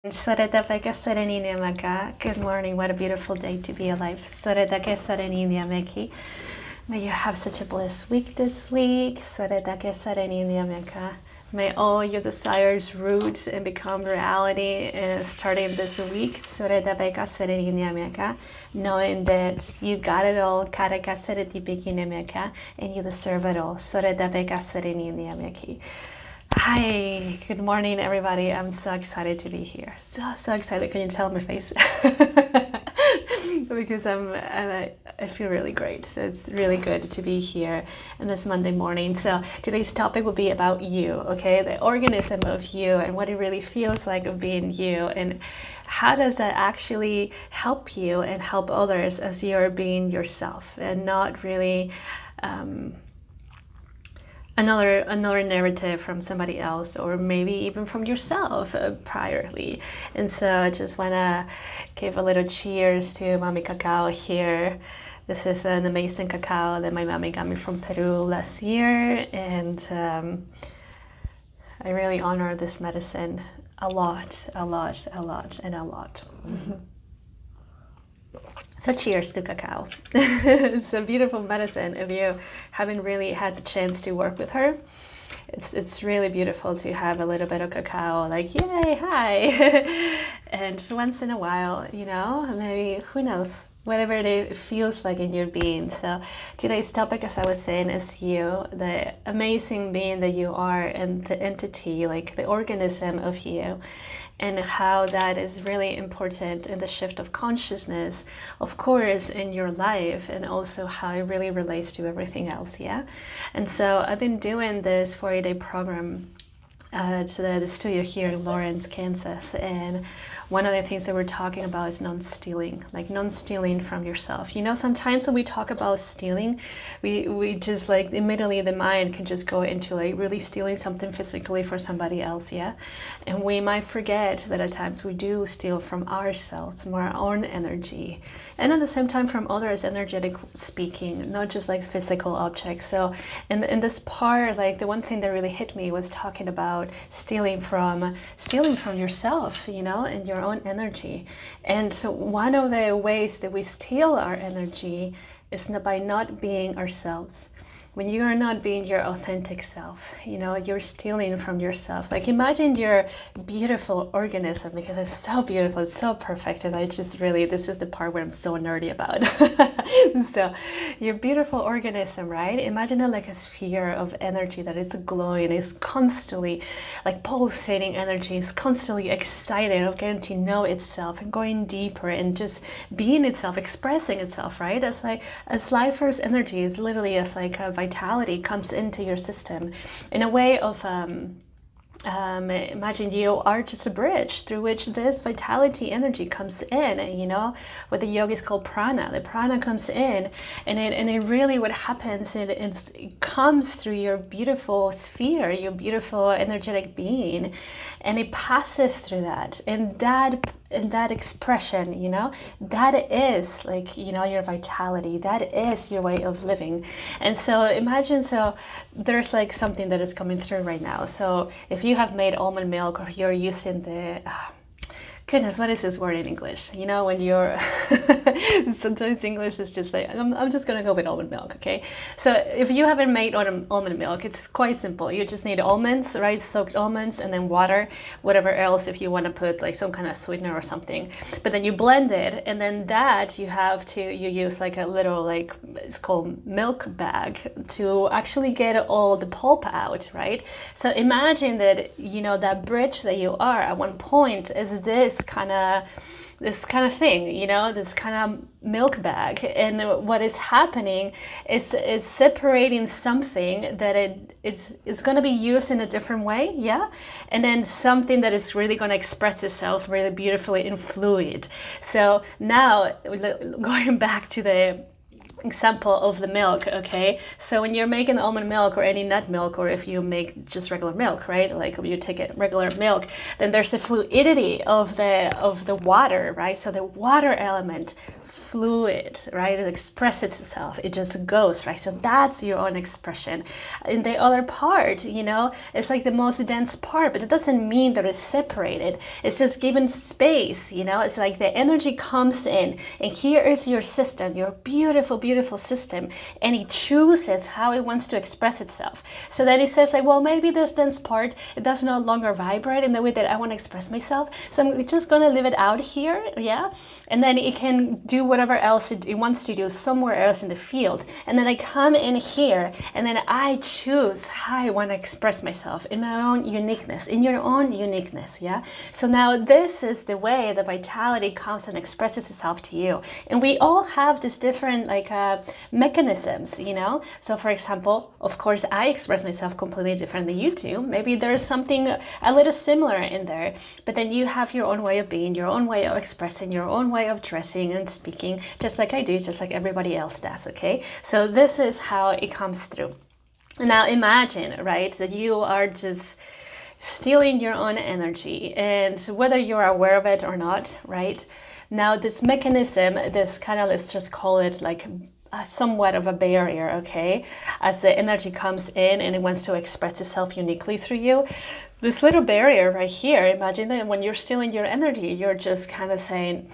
Good morning. What a beautiful day to be alive. May you have such a blessed week this week. May all your desires root and become reality starting this week. Knowing that you got it all and you deserve it all. Hi, good morning, everybody. I'm so excited to be here. So excited. Can you tell my face? Because I feel really great. So it's really good to be here on this Monday morning. So today's topic will be about you, okay? The organism of you and what it really feels like of being you, and how does that actually help you and help others as you're being yourself and not really another narrative from somebody else, or maybe even from yourself priorly. And so I just want to give a little cheers to Mami Cacao here. This is an amazing cacao that my mommy got me from Peru last year, and I really honor this medicine a lot. So cheers to cacao. It's a beautiful medicine. If you haven't really had the chance to work with her, it's really beautiful to have a little bit of cacao, like, yay, hi. And once in a while, maybe, who knows, whatever it feels like in your being. So today's topic, as I was saying, is you, the amazing being that you are, and the entity, like the organism of you, and how that is really important in the shift of consciousness, of course, in your life, and also how it really relates to everything else, yeah? And so I've been doing this 40-day program to the studio here in Lawrence, Kansas, and one of the things that we're talking about is non-stealing, like non-stealing from yourself. Sometimes when we talk about stealing, we just like immediately the mind can just go into like really stealing something physically for somebody else, yeah? And we might forget that at times we do steal from ourselves, from our own energy, and at the same time from others, energetic speaking, not just like physical objects. So in this part, like the one thing that really hit me was talking about stealing from yourself, and your own energy. And so one of the ways that we steal our energy is by not being ourselves. When you are not being your authentic self, you're stealing from yourself. Like, imagine your beautiful organism, because it's so beautiful, it's so perfect, and this is the part where I'm so nerdy about. So your beautiful organism, right? Imagine it like a sphere of energy that is glowing, is constantly like pulsating energy, is constantly excited of getting to know itself and going deeper and just being itself, expressing itself, right? As life force energy is literally as like a vitality comes into your system in a way of imagine you are just a bridge through which this vitality energy comes in, what the yogis call prana. The prana comes in, and it really, what happens, it comes through your beautiful sphere, your beautiful energetic being, and it passes through that, and that expression, that is like, your vitality, that is your way of living. And so imagine, there's like something that is coming through right now. So if you have made almond milk, or you're using the goodness, what is this word in English? When you're sometimes English is just like, I'm just gonna go with almond milk, okay? So if you haven't made almond milk, it's quite simple. You just need almonds, right? Soaked almonds, and then water, whatever else, if you want to put like some kind of sweetener or something. But then you blend it, and then that you use like a little, like, it's called milk bag, to actually get all the pulp out, right? So imagine that, that bridge that you are at one point is this kind of thing, this kind of milk bag, and what is happening is separating something that it's going to be used in a different way, yeah, and then something that is really going to express itself really beautifully in fluid. So now, going back to the example of the milk, okay? So when you're making almond milk or any nut milk, or if you make just regular milk, right? Like when you take it regular milk, then there's the fluidity of the water, right? So the water element fluid, right? It expresses itself. It just goes, right? So that's your own expression. In the other part, it's like the most dense part, but it doesn't mean that it's separated. It's just given space, It's like the energy comes in, and here is your system, your beautiful, beautiful system, and it chooses how it wants to express itself. So then it says like, well, maybe this dense part, it does no longer vibrate in the way that I want to express myself. So I'm just going to leave it out here, yeah? And then it can do whatever else it wants to do somewhere else in the field. And then I come in here, and then I choose how I want to express myself in my own uniqueness, in your own uniqueness, yeah? So now this is the way the vitality comes and expresses itself to you. And we all have these different mechanisms, So for example, of course, I express myself completely different than you do. Maybe there's something a little similar in there, but then you have your own way of being, your own way of expressing, your own way of dressing and speaking, just like I do, just like everybody else does, okay? So this is how it comes through. Now imagine, right, that you are just stealing your own energy, and whether you're aware of it or not, right? Now this mechanism, this kind of, let's just call it like somewhat of a barrier, okay? As the energy comes in and it wants to express itself uniquely through you, this little barrier right here, imagine that when you're stealing your energy, you're just kind of saying,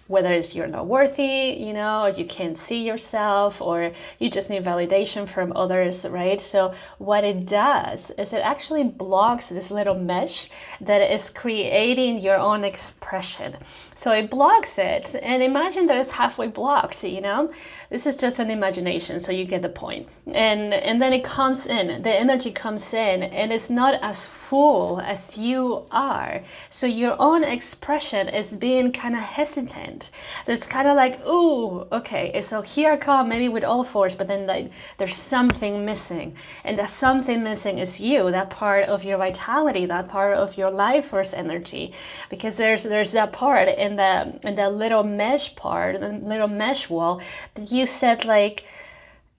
whether it's you're not worthy, or you can't see yourself, or you just need validation from others, right? So what it does is it actually blocks this little mesh that is creating your own expression. So it blocks it, and imagine that it's halfway blocked, This is just an imagination, so you get the point. And then it comes in, the energy comes in, and it's not as full as you are. So your own expression is being kind of hesitant. So it's kind of like, ooh, okay, so here I come, maybe with all force, but then like there's something missing. And that something missing is you, that part of your vitality, that part of your life force energy. Because there's that part in the little mesh part, the little mesh wall, that you said like,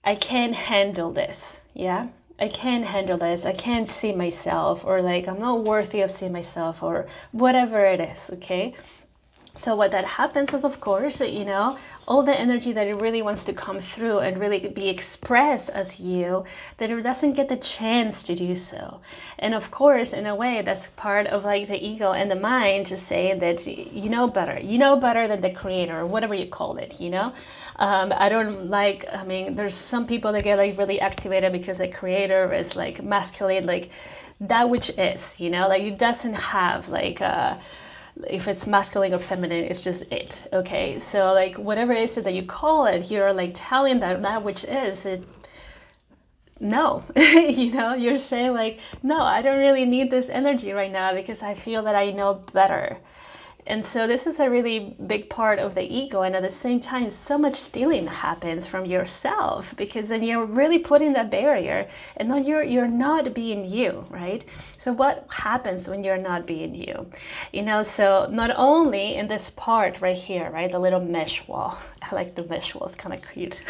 I can't handle this, yeah? I can't handle this, I can't see myself, or like I'm not worthy of seeing myself, or whatever it is, okay? So what that happens is, of course, all the energy that it really wants to come through and really be expressed as you, that it doesn't get the chance to do so. And of course, in a way, that's part of like the ego and the mind just saying that you know better than the creator, or whatever you call it, I don't like, there's some people that get like really activated because the creator is like masculine, like that which is, like it doesn't have like if it's masculine or feminine, it's just it, okay? So like whatever it is that you call it, you're like telling that which is it, no, you're saying like, no, I don't really need this energy right now because I feel that I know better. And so this is a really big part of the ego, and at the same time, so much stealing happens from yourself, because then you're really putting that barrier, and then you're not being you, right? So what happens when you're not being you? So not only in this part right here, right, the little mesh wall. I like the mesh wall; it's kind of cute.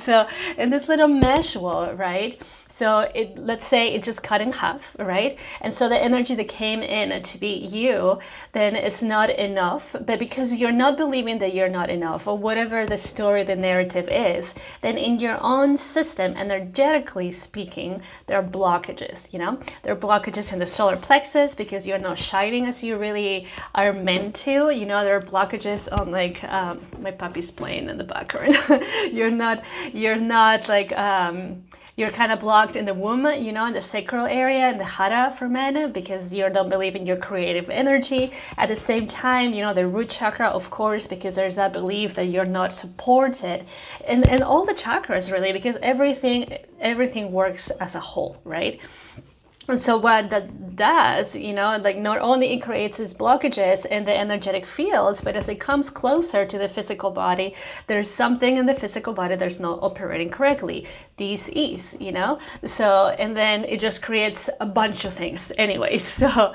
So in this little mesh wall, right? So let's say it just cut in half, right? And so the energy that came in to be you, then it's not enough, but because you're not believing that you're not enough, or whatever the story, the narrative is, then in your own system, energetically speaking, there are blockages, there are blockages in the solar plexus because you're not shining as you really are meant to, there are blockages on like, my puppy's playing in the background. you're not like, you're kind of blocked in the womb, in the sacral area, in the hara for men, because you don't believe in your creative energy. At the same time, the root chakra, of course, because there's that belief that you're not supported. And all the chakras, really, because everything works as a whole, right? And so what that does, like not only it creates these blockages in the energetic fields, but as it comes closer to the physical body, there's something in the physical body that's not operating correctly. Disease, So, and then it just creates a bunch of things anyway. So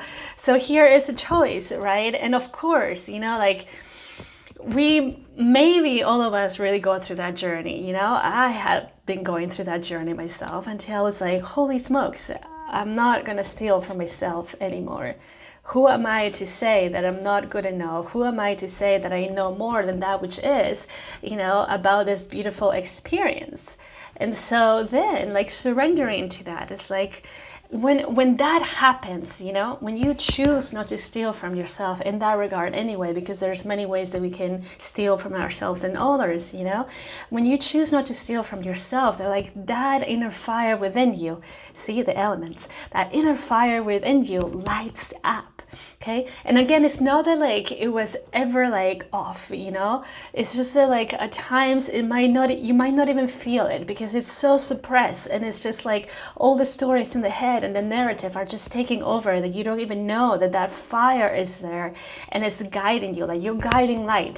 here is a choice, right? And of course, like we, maybe all of us really go through that journey, I had been going through that journey myself until I was like, holy smokes, I'm not going to steal from myself anymore. Who am I to say that I'm not good enough? Who am I to say that I know more than that which is, about this beautiful experience? And so then, like, surrendering to that is like, when that happens, when you choose not to steal from yourself in that regard anyway, because there's many ways that we can steal from ourselves and others, when you choose not to steal from yourself, they're like that inner fire within you, see the elements, that inner fire within you lights up. Okay, and again, it's not that like it was ever like off, it's just that like at times you might not even feel it because it's so suppressed, and it's just like all the stories in the head and the narrative are just taking over that you don't even know that fire is there and it's guiding you, like you're guiding light,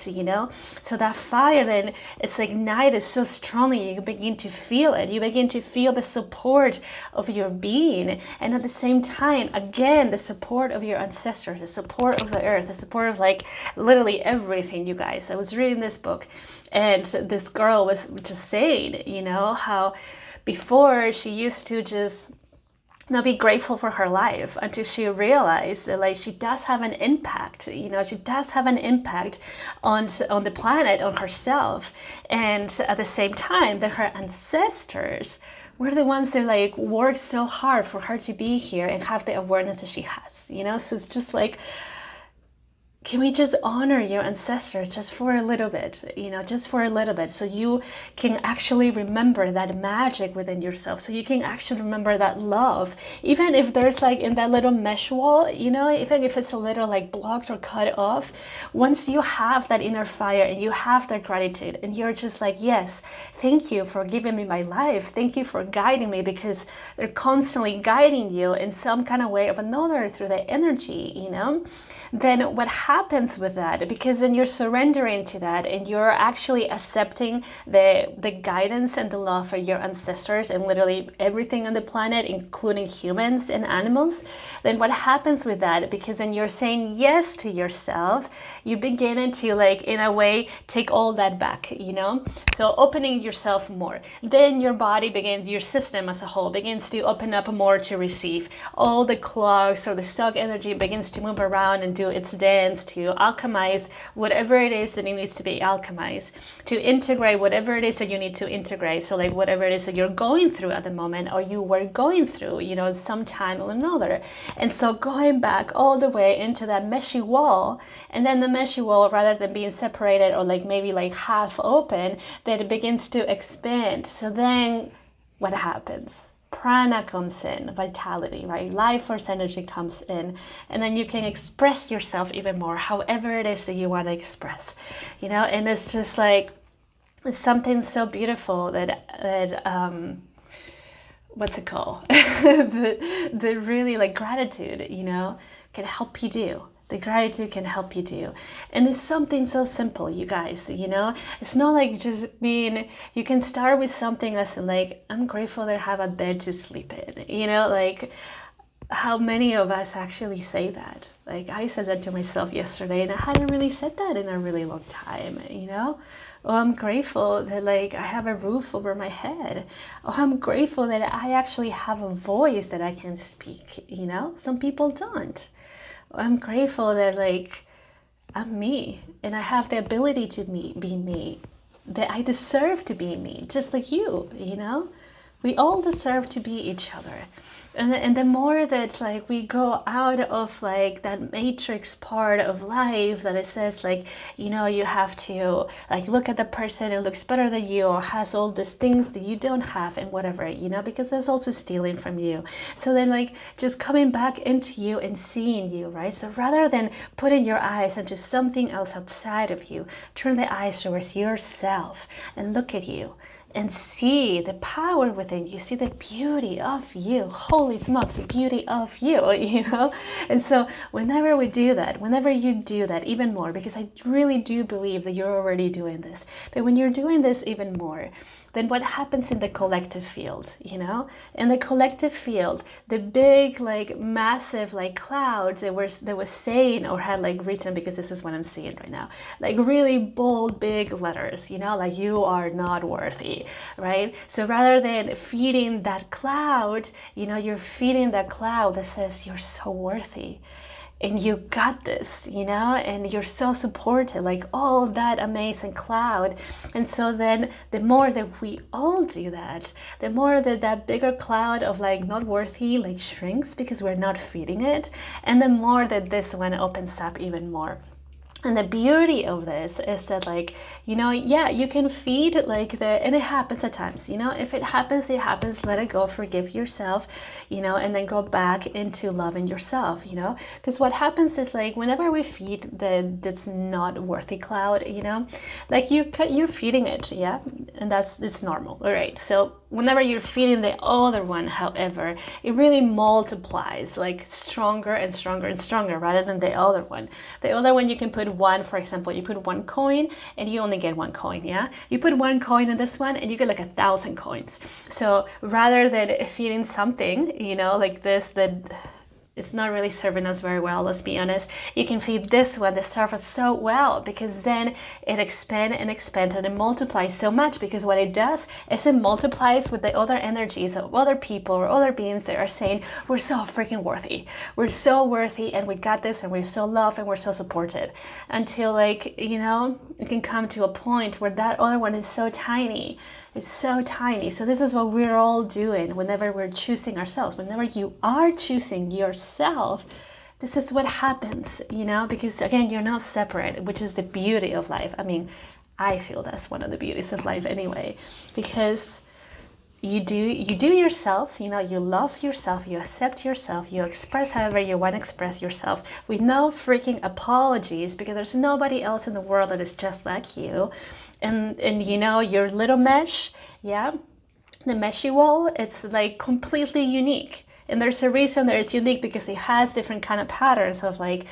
so that fire then it's like ignited so strongly, you begin to feel it, you begin to feel the support of your being, and at the same time, again, the support of your ancestors, the support of the earth, the support of like literally everything. You guys, I was reading this book and this girl was just saying, how before she used to just not be grateful for her life until she realized that like she does have an impact, she does have an impact on the planet, on herself, and at the same time that her ancestors were the ones that like worked so hard for her to be here and have the awareness that she has, so it's just like, can we just honor your ancestors just for a little bit, just for a little bit, so you can actually remember that magic within yourself, so you can actually remember that love, even if there's like in that little mesh wall, even if it's a little like blocked or cut off. Once you have that inner fire and you have that gratitude and you're just like, yes, thank you for giving me my life, thank you for guiding me, because they're constantly guiding you in some kind of way of another through the energy, then what happens with that, because then you're surrendering to that and you're actually accepting the guidance and the love for your ancestors and literally everything on the planet, including humans and animals, then what happens with that, because then you're saying yes to yourself, you begin to like in a way take all that back, so opening yourself more, then your body begins, your system as a whole begins to open up more to receive all the clogs or the stuck energy, begins to move around and do its dance, to alchemize whatever it is that it needs to be alchemized, to integrate whatever it is that you need to integrate, so like whatever it is that you're going through at the moment or you were going through, some time or another. And so going back all the way into that meshy wall, and then the meshy wall, rather than being separated or like maybe like half open, that it begins to expand. So then what happens? Prana comes in, vitality, right? Life force energy comes in, and then you can express yourself even more, however it is that you want to express, and it's just like, it's something so beautiful that what's it called? the really like gratitude, can help you do. The gratitude can help you do. And it's something so simple, you guys, It's not like just being, you can start with something as like, I'm grateful that I have a bed to sleep in, like how many of us actually say that? Like I said that to myself yesterday and I hadn't really said that in a really long time, Oh, I'm grateful that like I have a roof over my head. Oh, I'm grateful that I actually have a voice that I can speak, Some people don't. I'm grateful that like I'm me and I have the ability to be me, that I deserve to be me, just like you, we all deserve to be each other. And the more that like we go out of like that matrix part of life that it says like, you have to like look at the person who looks better than you or has all these things that you don't have and whatever, because that's also stealing from you. So then like just coming back into you and seeing you, right? So rather than putting your eyes into something else outside of you, turn the eyes towards yourself and look at you and see the power within you, see the beauty of you. Holy smokes, the beauty of you, And so whenever we do that, whenever you do that even more, because I really do believe that you're already doing this, but when you're doing this even more, then what happens in the collective field, In the collective field, the big, like massive, like clouds that was saying or had like written, because this is what I'm seeing right now, like really bold, big letters, like you are not worthy, right? So rather than feeding that cloud, you're feeding that cloud that says you're so worthy. and you got this, and you're so supported, like all that amazing cloud. And so then the more that we all do that, the more that that bigger cloud of like not worthy like shrinks because we're not feeding it, and the more that this one opens up even more. And the beauty of this is that, like, yeah, you can feed like and it happens at times, if it happens, it happens, let it go, forgive yourself, and then go back into loving yourself, because what happens is like whenever we feed that's not worthy cloud, like you're feeding it, yeah, and it's normal, all right. So whenever you're feeding the other one, however, it really multiplies like stronger and stronger and stronger rather than the other one. The other one, you can put one, for example, you put 1 coin and you only get 1 coin, yeah? You put 1 coin in this one and you get like 1,000 coins. So rather than feeding something, like this, that it's not really serving us very well, let's be honest, you can feed this one that serves us so well, because then it expands and expands and it multiplies so much, because what it does is it multiplies with the other energies of other people or other beings that are saying, we're so freaking worthy, we're so worthy, and we got this, and we're so loved, and we're so supported, until like, it can come to a point where that other one is so tiny. It's so tiny. So this is what we're all doing whenever we're choosing ourselves. Whenever you are choosing yourself, this is what happens, because again, you're not separate, which is the beauty of life. I mean, I feel that's one of the beauties of life anyway, because you do yourself, you love yourself, you accept yourself, you express however you want to express yourself with no freaking apologies, because there's nobody else in the world that is just like you. And your little mesh, yeah, the meshy wall, it's like completely unique. And there's a reason that it's unique, because it has different kind of patterns of like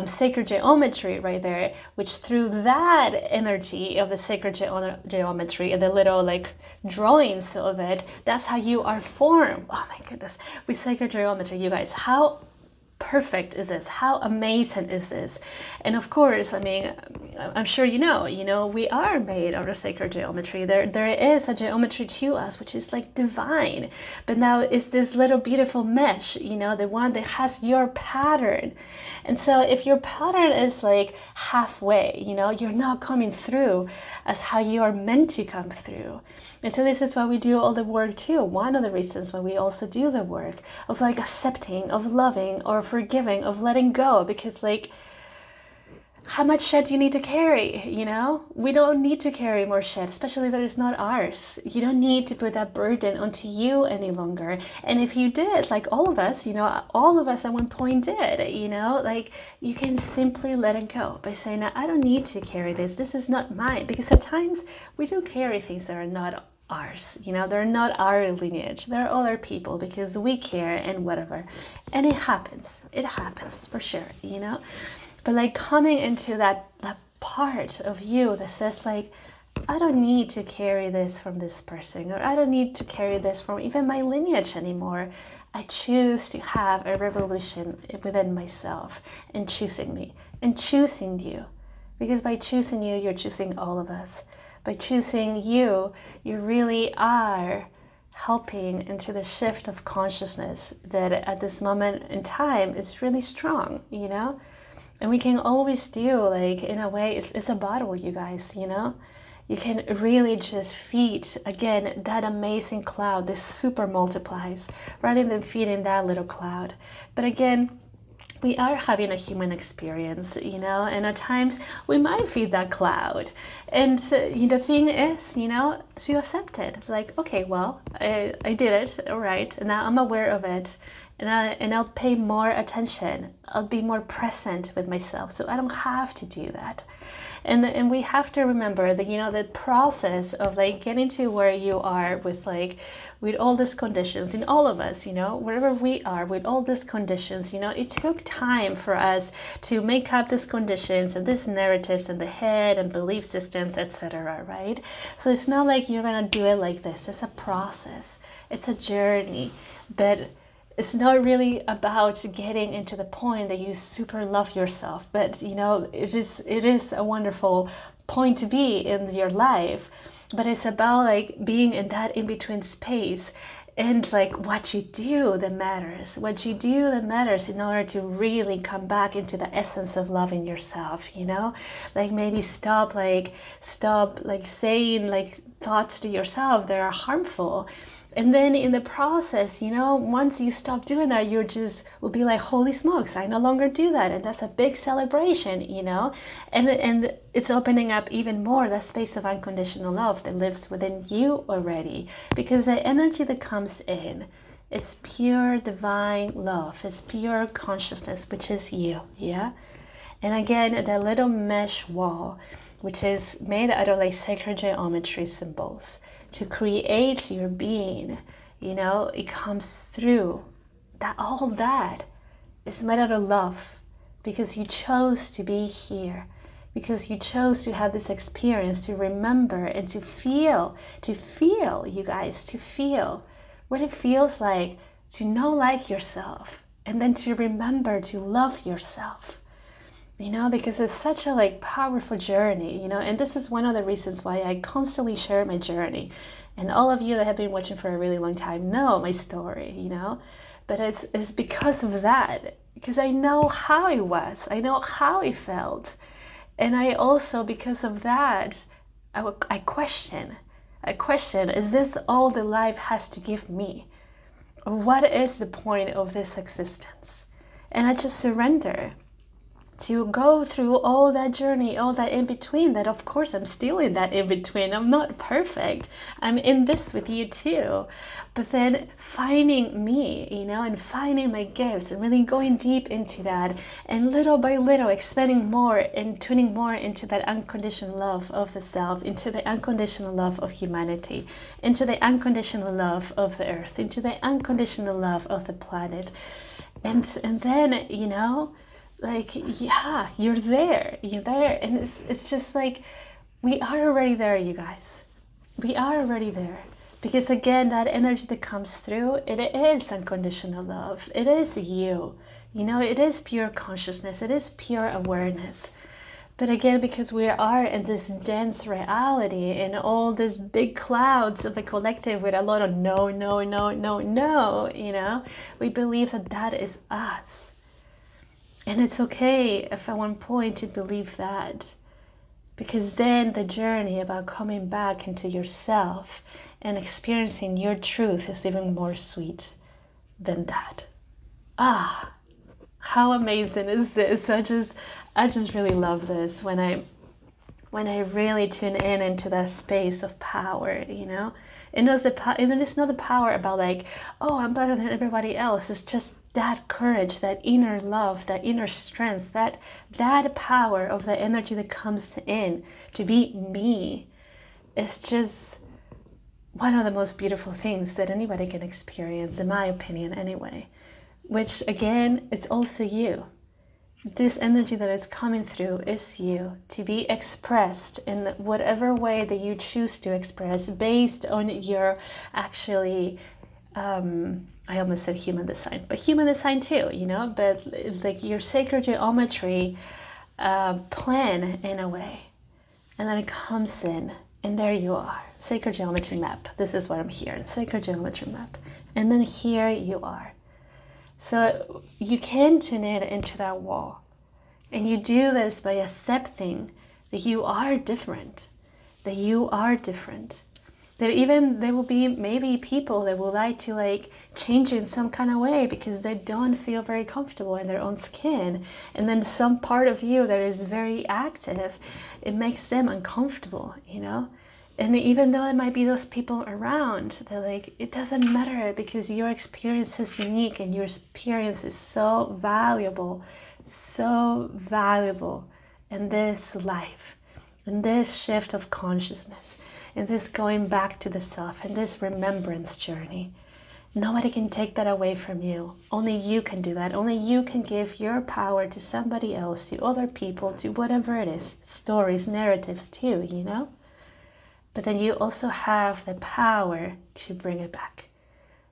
sacred geometry right there, which through that energy of the sacred geometry and the little like drawings of it, that's how you are formed. Oh my goodness, with sacred geometry, you guys, how perfect is this? How amazing is this? And of course, I mean, I'm sure we are made out of sacred geometry. There is a geometry to us which is like divine. But now it's this little beautiful mesh, the one that has your pattern. And so if your pattern is like halfway, you're not coming through as how you are meant to come through. And so this is why we do all the work too. One of the reasons why we also do the work of like accepting, of loving, or forgiving, of letting go, because like, how much shit do you need to carry? We don't need to carry more shit, especially that is not ours. You don't need to put that burden onto you any longer. And if you did, like all of us, all of us at one point did, like you can simply let it go by saying, I don't need to carry this. This is not mine. Because at times we do carry things that are not ours, they're not our lineage, they're other people, because we care and whatever, and it happens for sure, but like coming into that part of you that says like, I don't need to carry this from this person, or I don't need to carry this from even my lineage anymore. I choose to have a revolution within myself, and choosing me and choosing you, because by choosing you, you're choosing all of us. By choosing you, you really are helping into the shift of consciousness that at this moment in time is really strong, And we can always do, like, in a way, it's a bottle, you guys, You can really just feed, again, that amazing cloud, this super multiplies, rather than feeding that little cloud. But again, we are having a human experience, and at times we might feed that cloud. And the thing is, to accept it. It's like, okay, well, I did it, all right, and now I'm aware of it, and I'll pay more attention. I'll be more present with myself, so I don't have to do that. And we have to remember that, the process of like getting to where you are with all these conditions in all of us, wherever we are with all these conditions, it took time for us to make up these conditions and these narratives in the head and belief systems, etc., right? So it's not like you're going to do it like this. It's a process. It's a journey. But it's not really about getting into the point that you super love yourself, but it is a wonderful point to be in your life, but it's about like being in that in-between space And like what you do that matters. What you do that matters in order to really come back into the essence of loving yourself, you know? Like maybe stop saying like thoughts to yourself that are harmful. And then in the process, you know, once you stop doing that, you just will be like, holy smokes, I no longer do that. And that's a big celebration, you know? And it's opening up even more that space of unconditional love that lives within you already. Because the energy that comes in is pure divine love. It's pure consciousness, which is you, yeah? And again, that little mesh wall, which is made out of like sacred geometry symbols, to create your being, you know, it comes through. That all that is made out of love, because you chose to be here, because you chose to have this experience, to remember and to feel, you guys, to feel what it feels like to know like yourself, and then to remember to love yourself. You know, because it's such a like powerful journey, you know, and this is one of the reasons why I constantly share my journey. And all of you that have been watching for a really long time know my story, you know, but it's because of that, because I know how it was, I know how it felt. And I also, because of that, I question, is this all the life has to give me? Or what is the point of this existence? And I just surrender to go through all that journey, all that in between, that of course I'm still in that in between. I'm not perfect. I'm in this with you too. But then finding me, you know, and finding my gifts and really going deep into that, and little by little expanding more and tuning more into that unconditional love of the self, into the unconditional love of humanity, into the unconditional love of the earth, into the unconditional love of the planet. And then, you know, like, yeah, you're there, and it's just like, we are already there, you guys. We are already there, because again, that energy that comes through, it is unconditional love. It is you, you know, it is pure consciousness, it is pure awareness. But again, because we are in this dense reality and all these big clouds of the collective with a lot of no, no, no, no, no, you know, we believe that that is us. And it's okay if at one point you believe that, because then the journey about coming back into yourself and experiencing your truth is even more sweet than that. Ah, how amazing is this? I just really love this when I really tune in into that space of power, you know? And it's not the power about like, oh, I'm better than everybody else. It's just that courage, that inner love, that inner strength, that power of the energy that comes in to be me. It's just one of the most beautiful things that anybody can experience, in my opinion anyway. Which again, it's also you. This energy that is coming through is you, to be expressed in whatever way that you choose to express, based on your actually, I almost said human design, but human design too, you know, but like your sacred geometry plan in a way. And then it comes in, and there you are, sacred geometry map. This is what I'm hearing, sacred geometry map. And then here you are. So you can tune in into that wall. And you do this by accepting that you are different, that you are different. That even there will be maybe people that will like to like change in some kind of way because they don't feel very comfortable in their own skin. And then some part of you that is very active, it makes them uncomfortable, you know? And even though there might be those people around, they're like, it doesn't matter, because your experience is unique and your experience is so valuable in this life, in this shift of consciousness, in this going back to the self, in this remembrance journey. Nobody can take that away from you. Only you can do that. Only you can give your power to somebody else, to other people, to whatever it is, stories, narratives too, you know? But then you also have the power to bring it back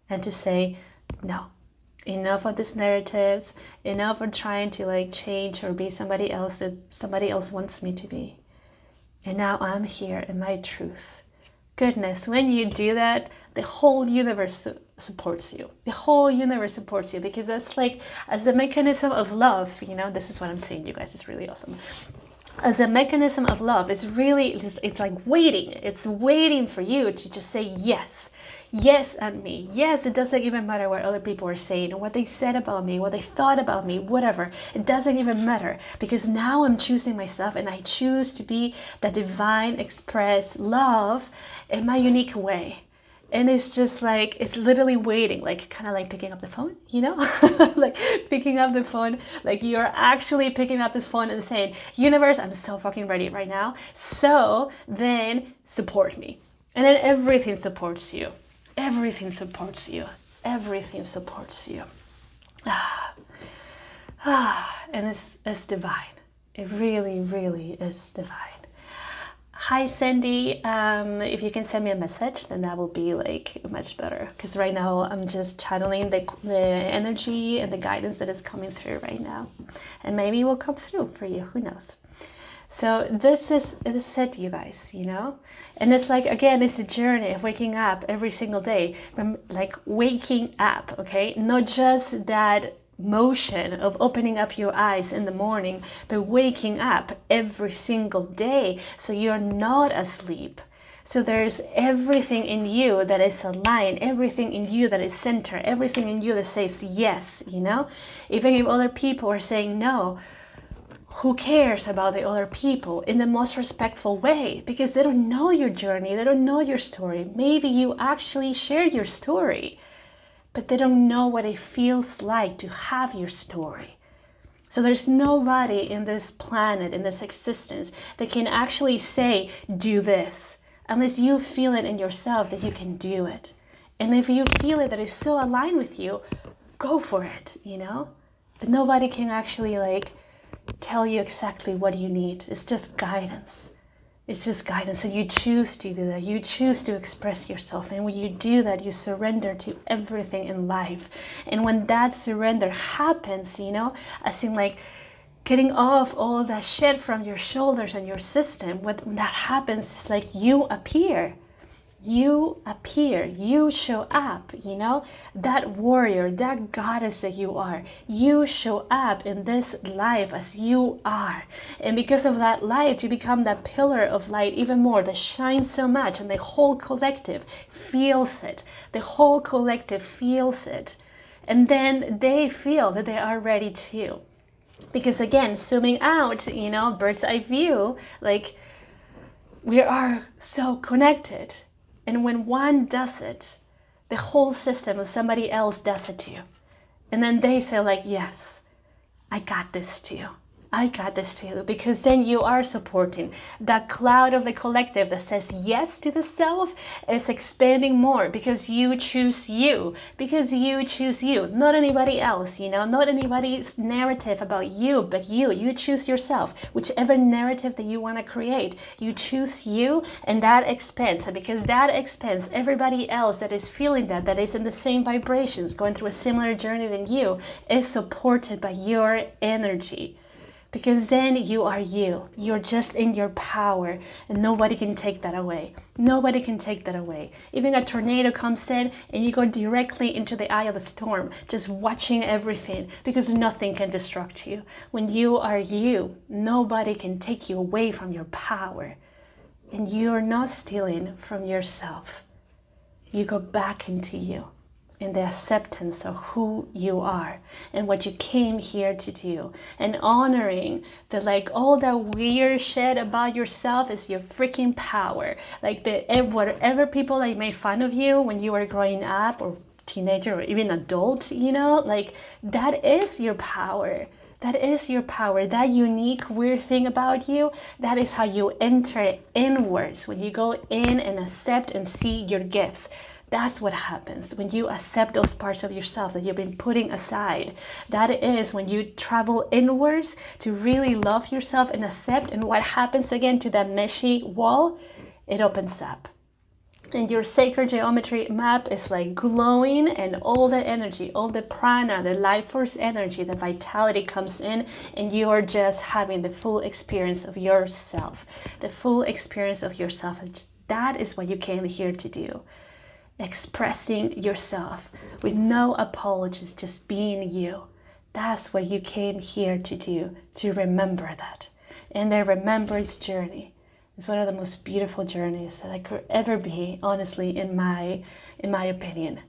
and to say, no, enough of these narratives, enough of trying to like change or be somebody else that somebody else wants me to be. And now I'm here in my truth. goodness, when you do that, the whole universe supports you. The whole universe supports you, because that's like, as a mechanism of love, this is what I'm saying, you guys, it's really awesome. As a mechanism of love, it's like waiting. It's waiting for you to just say yes. Yes, and me. Yes, it doesn't even matter what other people are saying, or what they said about me, what they thought about me, whatever. It doesn't even matter, because now I'm choosing myself, and I choose to be the divine express love in my unique way. And it's just like, it's literally waiting, like kind of like picking up the phone, like picking up the phone, like you're actually picking up this phone and saying, universe, I'm so fucking ready right now. So then support me. And then everything supports you. Everything supports you. Everything supports you. And it's divine. It really, really is divine. Hi, Sandy. If you can send me a message, then that will be like much better. Because right now I'm just channeling the energy and the guidance that is coming through right now. And maybe it will come through for you. Who knows? So this is it, you guys, And it's like, again, it's a journey of waking up every single day. From like waking up, okay? Not just that motion of opening up your eyes in the morning, but waking up every single day so you're not asleep. So there's everything in you that is aligned, everything in you that is centered, everything in you that says yes, Even if other people are saying no, who cares about the other people, in the most respectful way, because they don't know your journey, they don't know your story. Maybe you actually shared your story, but they don't know what it feels like to have your story. So there's nobody in this planet, in this existence, that can actually say, do this, unless you feel it in yourself that you can do it. And if you feel it that is so aligned with you, go for it, But nobody can actually tell you exactly what you need. It's just guidance. It's just guidance. And you choose to do that. You choose to express yourself. And when you do that, you surrender to everything in life. And when that surrender happens, as in like getting off all of that shit from your shoulders and your system, when that happens, it's like you appear. You appear, you show up, that warrior, that goddess that you are. You show up in this life as you are. And because of that light, you become that pillar of light even more that shines so much, and the whole collective feels it. The whole collective feels it. And then they feel that they are ready too. Because again, zooming out, bird's eye view, like we are so connected. And when one does it, the whole system of somebody else does it too. And then they say like, yes, I got this too. I got this too. Because then you are supporting that cloud of the collective that says yes to the self is expanding more because you choose you. Because you choose you. Not anybody else, not anybody's narrative about you, but you. You choose yourself. Whichever narrative that you want to create, you choose you, and that expands. And because that expands, everybody else that is feeling that is in the same vibrations, going through a similar journey than you, is supported by your energy. Because then you are you. You're just in your power, and nobody can take that away. Nobody can take that away. Even a tornado comes in and you go directly into the eye of the storm, just watching everything, because nothing can destruct you. When you are you, nobody can take you away from your power. And you're not stealing from yourself. You go back into you. In the acceptance of who you are and what you came here to do, and honoring that all that weird shit about yourself is your freaking power. Whatever people that made fun of you when you were growing up, or teenager, or even adult, that is your power. That is your power. That unique weird thing about you, that is how you enter inwards, when you go in and accept and see your gifts. That's what happens when you accept those parts of yourself that you've been putting aside. That is when you travel inwards to really love yourself and accept. And what happens again to that meshy wall? It opens up. And your sacred geometry map is like glowing, and all the energy, all the prana, the life force energy, the vitality comes in, and you are just having the full experience of yourself. The full experience of yourself. that is what you came here to do. Expressing yourself with no apologies, just being you. That's what you came here to do, to remember that. And the remembrance journey is one of the most beautiful journeys that I could ever be, honestly, in my opinion.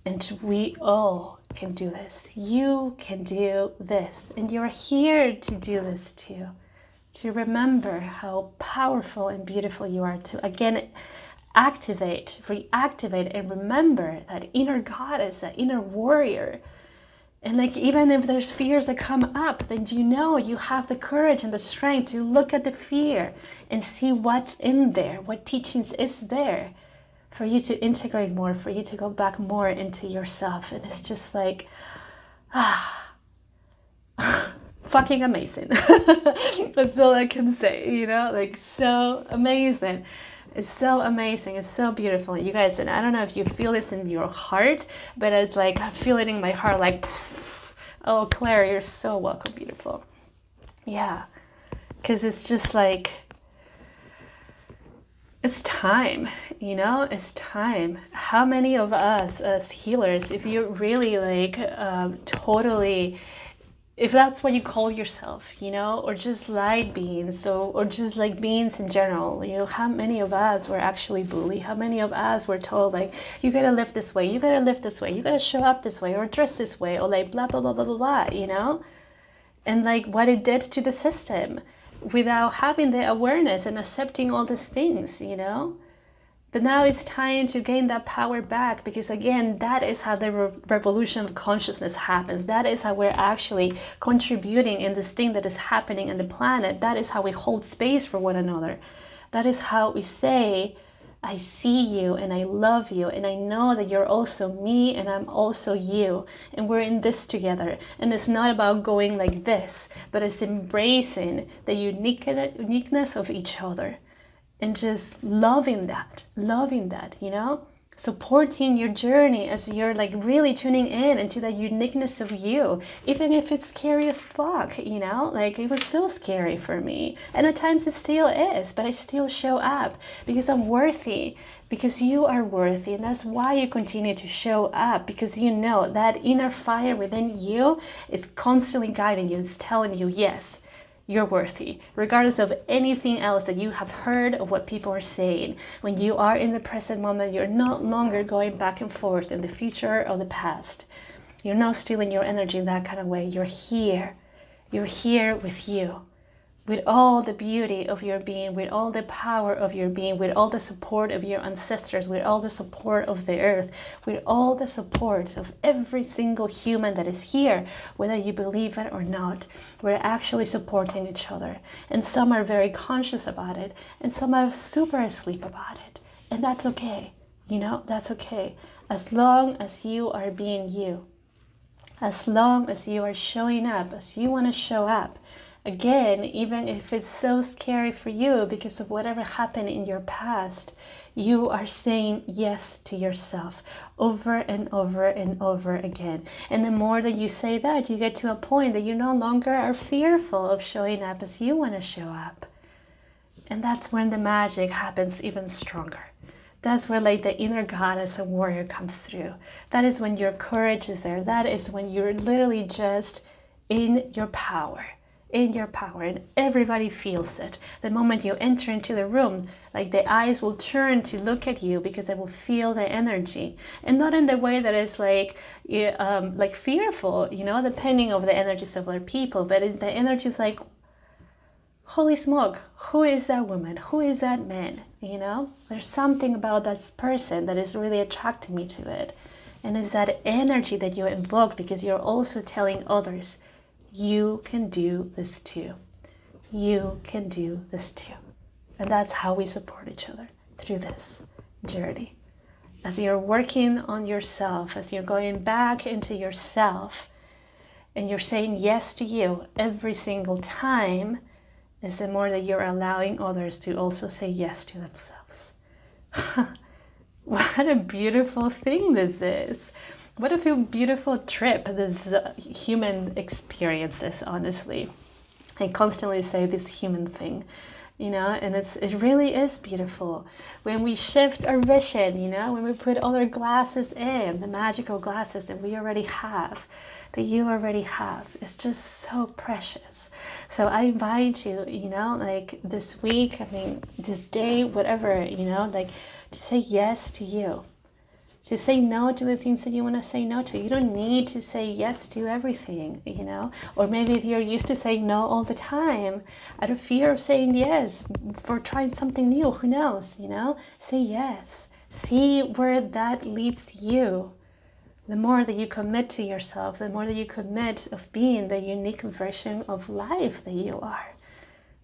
And we all can do this. You can do this. And you're here to do this too. To remember how powerful and beautiful you are, to again activate, reactivate, and remember that inner goddess, that inner warrior. And like, even if there's fears that come up, then you know you have the courage and the strength to look at the fear and see what's in there, what teachings is there for you to integrate more, for you to go back more into yourself. And it's just like, fucking amazing. That's all I can say, you know, like, so amazing. It's so amazing. It's so beautiful. You guys, and I don't know if you feel this in your heart, but it's like, I feel it in my heart, like, oh, Claire, you're so welcome, beautiful. Yeah, because it's just like, it's time, you know, it's time. How many of us as healers, if you really like totally, if that's what you call yourself, you know, or just light beings, or just like beings in general, you know, how many of us were actually bullied? How many of us were told, like, you gotta live this way, you gotta live this way, you gotta show up this way, or dress this way, or like blah, blah, blah, blah, blah, blah, you know? And like what it did to the system without having the awareness and accepting all these things, you know? But now it's time to gain that power back, because again, that is how the revolution of consciousness happens. That is how we're actually contributing in this thing that is happening on the planet. That is how we hold space for one another. That is how we say, I see you and I love you and I know that you're also me and I'm also you. And we're in this together. And it's not about going like this, but it's embracing the uniqueness of each other. And just loving that, you know, supporting your journey as you're like really tuning in into the uniqueness of you, even if it's scary as fuck, you know, like it was so scary for me. And at times it still is, but I still show up because I'm worthy, because you are worthy. And that's why you continue to show up, because you know that inner fire within you is constantly guiding you. It's telling you, yes, you're worthy, regardless of anything else that you have heard of what people are saying. When you are in the present moment, you're no longer going back and forth in the future or the past. You're not stealing your energy in that kind of way. You're here. You're here with you, with all the beauty of your being, with all the power of your being, with all the support of your ancestors, with all the support of the earth, with all the support of every single human that is here, whether you believe it or not. We're actually supporting each other. And some are very conscious about it, and some are super asleep about it. And that's okay. You know, that's okay. As long as you are being you, as long as you are showing up as you want to show up. Again, even if it's so scary for you because of whatever happened in your past, you are saying yes to yourself over and over and over again. And the more that you say that, you get to a point that you no longer are fearful of showing up as you want to show up. And that's when the magic happens even stronger. That's where like the inner goddess and warrior comes through. That is when your courage is there. That is when you're literally just in your power. In your power, and everybody feels it. The moment you enter into the room, like the eyes will turn to look at you because they will feel the energy, and not in the way that is like fearful, you know, depending on the energies of other people, but the energy is like, holy smoke, who is that woman? Who is that man? You know, there's something about that person that is really attracting me to it, and it's that energy that you invoke because you're also telling others, you can do this too. You can do this too. And that's how we support each other through this journey. As you're working on yourself, as you're going back into yourself, and you're saying yes to you every single time, is the more that you're allowing others to also say yes to themselves. What a beautiful thing this is. What a beautiful trip this human experience is, honestly. I constantly say this human thing. you know, and it really is beautiful when we shift our vision, you know, when we put all our glasses in, the magical glasses that we already have, that you already have. It's just so precious. So I invite you, you know, like this week, I mean, this day, whatever, you know, like to say yes to you. To say no to the things that you want to say no to. You don't need to say yes to everything, you know? Or maybe if you're used to saying no all the time, out of fear of saying yes, for trying something new, who knows, you know? Say yes. See where that leads you. The more that you commit to yourself, the more that you commit of being the unique version of life that you are.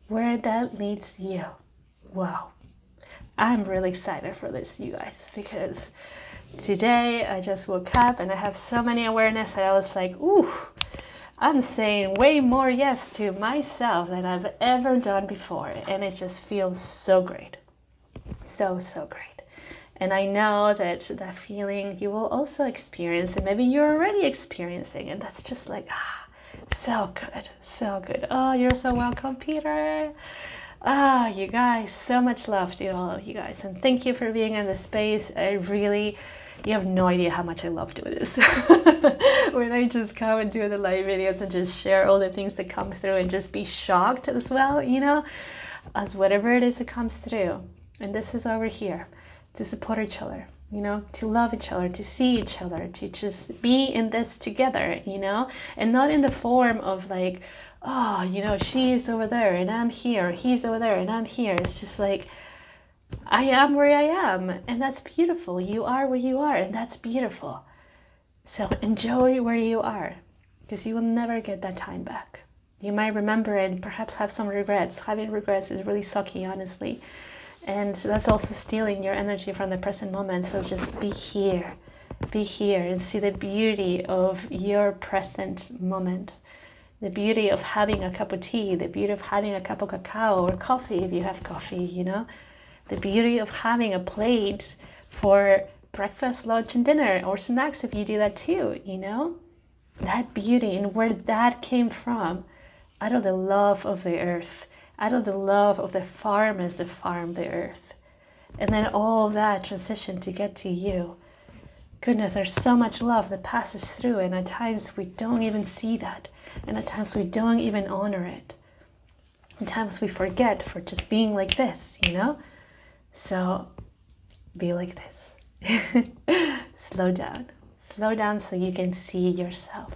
Where that leads you. Wow. I'm really excited for this, you guys, because today I just woke up and I have so many awareness that I was like, ooh, I'm saying way more yes to myself than I've ever done before. And it just feels so great. So, so great. And I know that that feeling you will also experience, and maybe you're already experiencing, and that's just like, so good, so good. Oh, you're so welcome, Peter. Ah, you guys, so much love to all of you guys. And thank you for being in the space. You have no idea how much I love doing this. When I just come and do the live videos and just share all the things that come through and just be shocked as well, you know, as whatever it is that comes through. And this is over here to support each other, you know, to love each other, to see each other, to just be in this together, you know, and not in the form of like, oh, you know, she's over there and I'm here, he's over there and I'm here. It's just like, I am where I am, and that's beautiful. You are where you are, and that's beautiful. So enjoy where you are, because you will never get that time back. You might remember it and perhaps have some regrets. Having regrets is really sucky, honestly. And that's also stealing your energy from the present moment. So just be here and see the beauty of your present moment. The beauty of having a cup of tea, the beauty of having a cup of cacao or coffee if you have coffee, you know. The beauty of having a plate for breakfast, lunch, and dinner, or snacks if you do that too, you know. That beauty and where that came from, out of the love of the earth, out of the love of the farmers that farm the earth. And then all that transition to get to you. Goodness, there's so much love that passes through, and at times we don't even see that. And at times we don't even honor it. At times we forget for just being like this, you know? So be like this. Slow down so you can see yourself.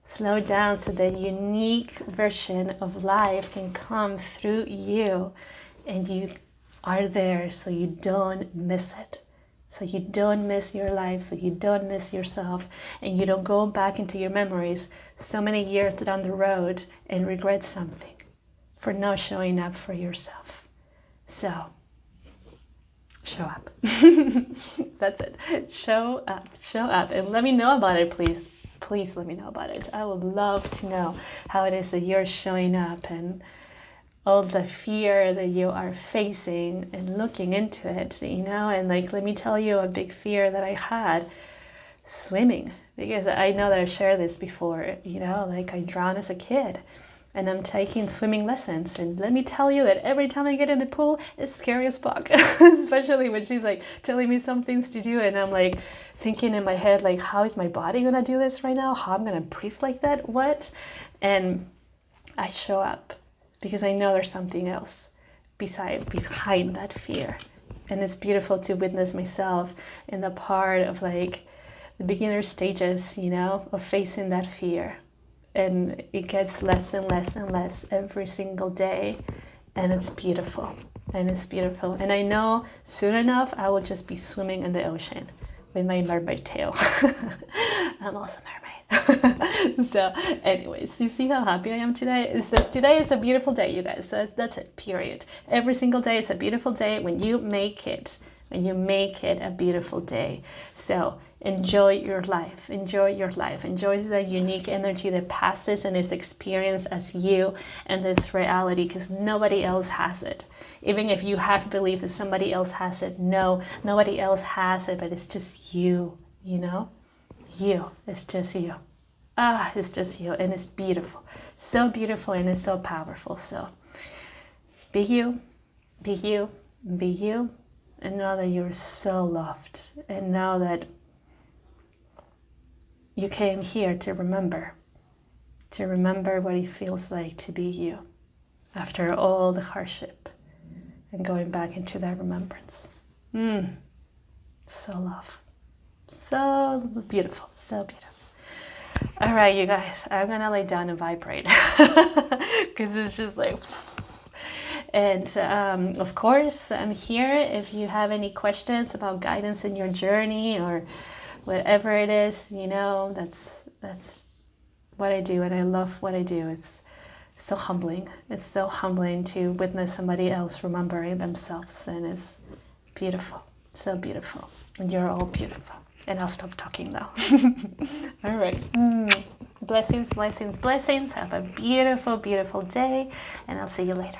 Slow down so the unique version of life can come through you, and you are there so you don't miss it. So you don't miss your life, so you don't miss yourself, and you don't go back into your memories so many years down the road and regret something for not showing up for yourself. So show up. That's it. Show up, and let me know about it, please. Please let me know about it. I would love to know how it is that you're showing up and all the fear that you are facing and looking into it, you know. And like, let me tell you a big fear that I had: swimming. Because I know that I've shared this before, you know, like I drowned as a kid. And I'm taking swimming lessons, and let me tell you that every time I get in the pool, it's scary as fuck. Especially when she's like telling me some things to do, and I'm like thinking in my head, like, how is my body gonna do this right now? How I'm gonna breathe like that? What? And I show up because I know there's something else behind that fear. And it's beautiful to witness myself in the part of like the beginner stages, you know, of facing that fear. And it gets less and less and less every single day, and it's beautiful. And I know soon enough I will just be swimming in the ocean with my mermaid tail. I'm also a mermaid. So anyways, you see how happy I am today? It's just, today is a beautiful day, you guys. So that's it, period. Every single day is a beautiful day when you make it a beautiful day. So enjoy your life. Enjoy the unique energy that passes and is experienced as you and this reality, because nobody else has it. Even if you have belief that somebody else has it, no, nobody else has it, but it's just you, you know? It's just you. It's just you, and it's beautiful. So beautiful, and it's so powerful. So Be you, be you, be you, and know that you're so loved, and know that you came here to remember what it feels like to be you after all the hardship and going back into that remembrance. So love. So beautiful, so beautiful. All right, you guys, I'm gonna lay down and vibrate because it's just like, and of course, I'm here if you have any questions about guidance in your journey or whatever it is, you know, that's what I do, and I love what I do. It's so humbling. It's so humbling to witness somebody else remembering themselves, and it's beautiful, so beautiful. And you're all beautiful. And I'll stop talking now. All right. Blessings, blessings, blessings. Have a beautiful, beautiful day, and I'll see you later.